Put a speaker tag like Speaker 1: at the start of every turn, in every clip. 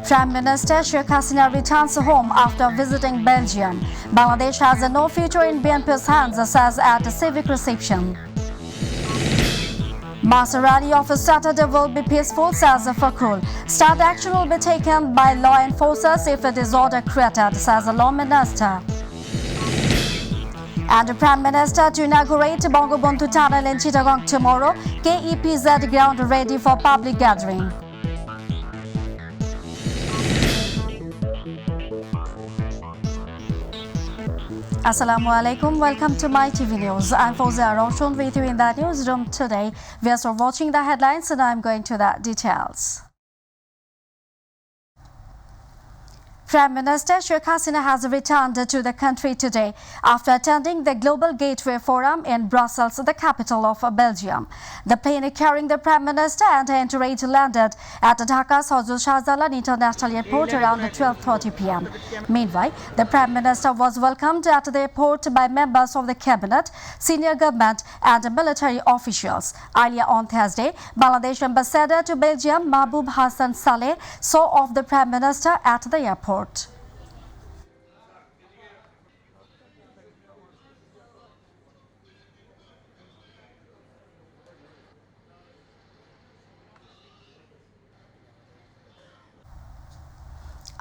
Speaker 1: Prime Minister Sheikh Hasina returns home after visiting Belgium. Bangladesh has no future in BNP's hands, says at a civic reception. Mass rally of Saturday will be peaceful, says Fakhrul. Stand action will be taken by law enforcers if a disorder created, says the Law Minister. And the Prime Minister to inaugurate Bangla Tunnel in Chittagong tomorrow. KEPZ ground ready for public gathering. Assalamu alaikum. Welcome to Mytv News. I'm Fawzia Roshan with you in the newsroom today. We are still watching the headlines and I'm going to the details. Prime Minister Sheikh Hasina has returned to the country today after attending the Global Gateway Forum in Brussels, the capital of Belgium. The plane carrying the Prime Minister and her entourage landed at Daka's Hazrat Shahjalan International Airport around 12:30 p.m. Meanwhile, the Prime Minister was welcomed at the airport by members of the cabinet, senior government and military officials. Earlier on Thursday, Bangladesh Ambassador to Belgium Mahbub Hassan Saleh saw off the Prime Minister at the airport.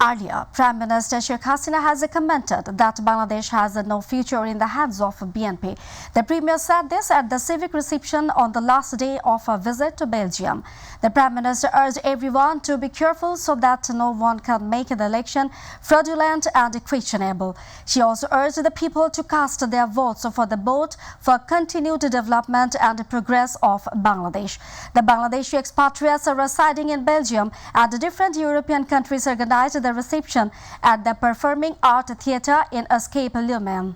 Speaker 1: Earlier, Prime Minister Sheikh Hasina has commented that Bangladesh has no future in the hands of BNP. The Premier said this at the civic reception on the last day of a visit to Belgium. The Prime Minister urged everyone to be careful so that no one can make the election fraudulent and questionable. She also urged the people to cast their votes for the vote for continued development and progress of Bangladesh. The Bangladeshi expatriates residing in Belgium and different European countries organized the reception at the Performing Art Theatre in Escape Lumen.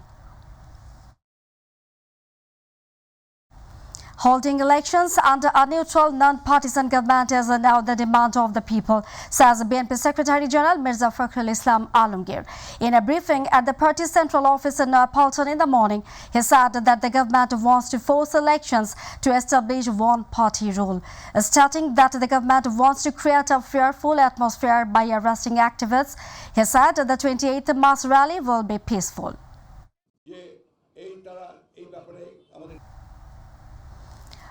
Speaker 1: Holding elections under a neutral, non-partisan government is now the demand of the people, says BNP Secretary General Mirza Fakhrul Alamgir. In a briefing at the party's central office in Neapolitan in the morning, he said that the government wants to force elections to establish one-party rule, stating that the government wants to create a fearful atmosphere by arresting activists. He said the 28th mass rally will be peaceful.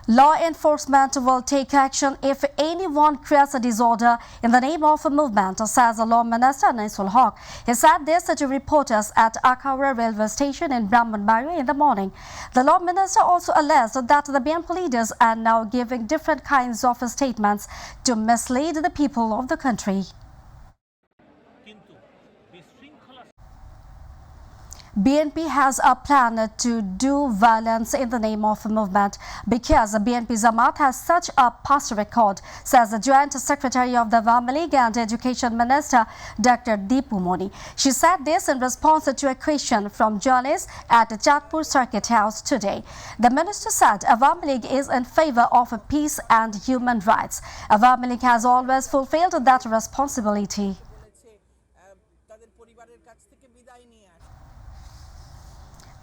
Speaker 1: Law enforcement will take action if anyone creates a disorder in the name of a movement, says the Law Minister Anisul Huq. He said this to reporters at Akhaura railway station in Brahmanbaria in the morning. The Law Minister also alleged that the BNP leaders are now giving different kinds of statements to mislead the people of the country. BNP has a plan to do violence in the name of a movement because BNP Jamaat has such a past record, says the Joint Secretary of the Awami League and Education Minister Dr. Deepu Moni. She said this in response to a question from journalists at Chatpur Circuit House today. The minister said Awami League is in favor of peace and human rights. Awami League has always fulfilled that responsibility.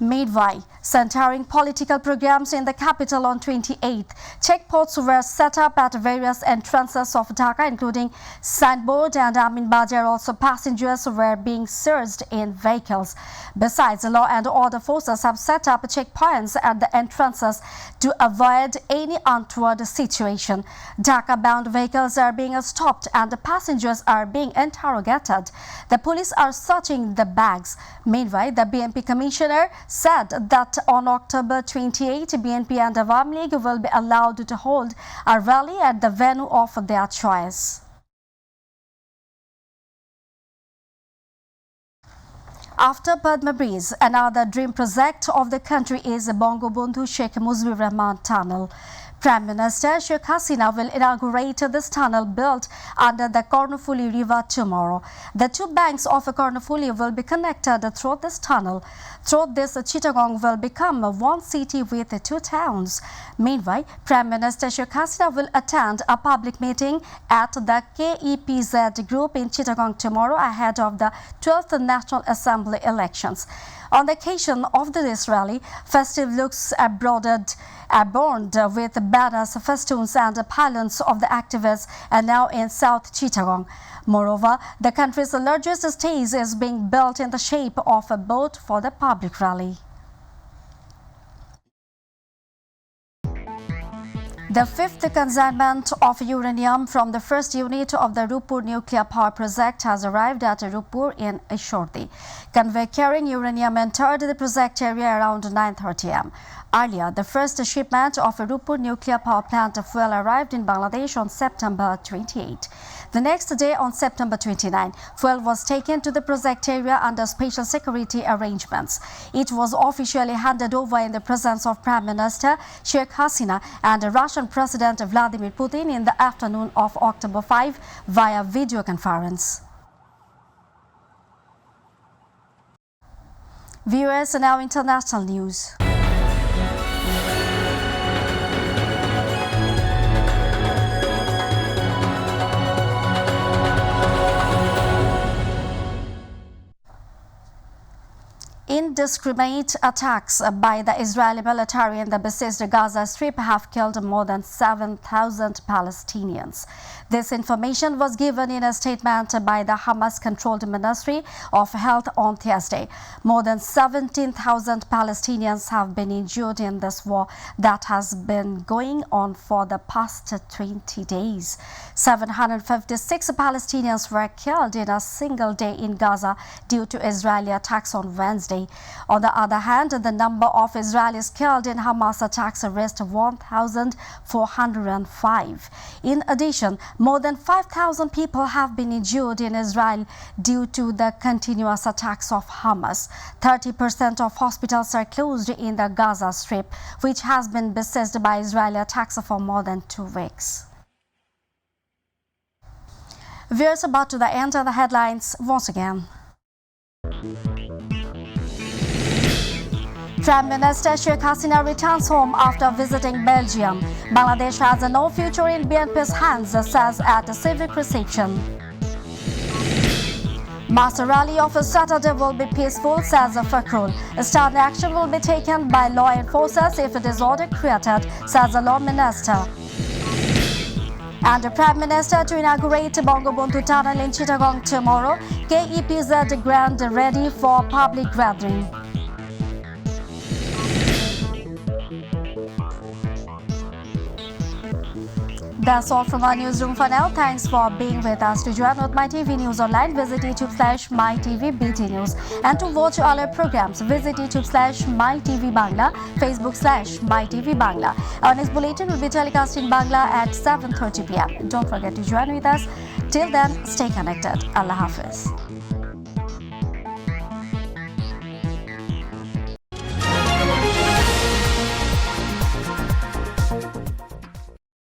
Speaker 1: Meanwhile, centering political programs in the capital on 28th, checkposts were set up at various entrances of Daka, including signboard and Amin Bajar. Also, passengers were being searched in vehicles. Besides, the law and order forces have set up checkpoints at the entrances to avoid any untoward situation. Dhaka-bound vehicles are being stopped and the passengers are being interrogated. The police are searching the bags. Meanwhile, the BNP Commissioner said that on October 28, BNP and Awami League will be allowed to hold a rally at the venue of their choice. After Padma Breeze, another dream project of the country is Bangabandhu Sheikh Mujibur Rahman Tunnel. Prime Minister Sheikh Hasina will inaugurate this tunnel built under the Kornfuli River tomorrow. The two banks of Kornfuli will be connected through this tunnel. Through this, Chittagong will become one city with two towns. Meanwhile, Prime Minister Sheikh Hasina will attend a public meeting at the KEPZ group in Chittagong tomorrow ahead of the 12th National Assembly elections. On the occasion of the Israeli festive looks adorned with banners, festoons and pylons of the activists and now in South Chittagong. Moreover, the country's largest stage is being built in the shape of a boat for the public rally. The fifth consignment of uranium from the first unit of the Rupur nuclear power project has arrived at Rupur in Ishordi. Convoy carrying uranium entered the project area around 9:30 am. Earlier, the first shipment of a Rupur nuclear power plant fuel arrived in Bangladesh on September 28. The next day, on September 29, fuel was taken to the project area under special security arrangements. It was officially handed over in the presence of Prime Minister Sheikh Hasina and Russian President Vladimir Putin in the afternoon of October 5 via video conference. Viewers, now international news. Indiscriminate attacks by the Israeli military in the besieged Gaza Strip have killed more than 7,000 Palestinians. This information was given in a statement by the Hamas-controlled Ministry of Health on Thursday. More than 17,000 Palestinians have been injured in this war that has been going on for the past 20 days. 756 Palestinians were killed in a single day in Gaza due to Israeli attacks on Wednesday. On the other hand, the number of Israelis killed in Hamas attacks reached 1,405. In addition, more than 5,000 people have been injured in Israel due to the continuous attacks of Hamas. 30% of hospitals are closed in the Gaza Strip, which has been besieged by Israeli attacks for more than 2 weeks. Viewers, about to the end of the headlines once again. Prime Minister Sheikh Hasina returns home after visiting Belgium. Bangladesh has no future in BNP's hands, says at a civic reception. Master rally of Saturday will be peaceful, says Fakhrul. Stern action will be taken by law enforcers if disorder created, says the law minister. And the Prime Minister to inaugurate Bangabandhu Tunnel in Chittagong tomorrow. KEPZ Grand ready for public gathering. That's all from our newsroom for now. Thanks for being with us. To join with Mytv News online, visit YouTube/mytvbd News. And to watch all our programs, visit YouTube/mytv Bangla, Facebook/mytv Bangla. Our next bulletin will be telecast in Bangla at 7:30 p.m. Don't forget to join with us. Till then, stay connected. Allah Hafiz.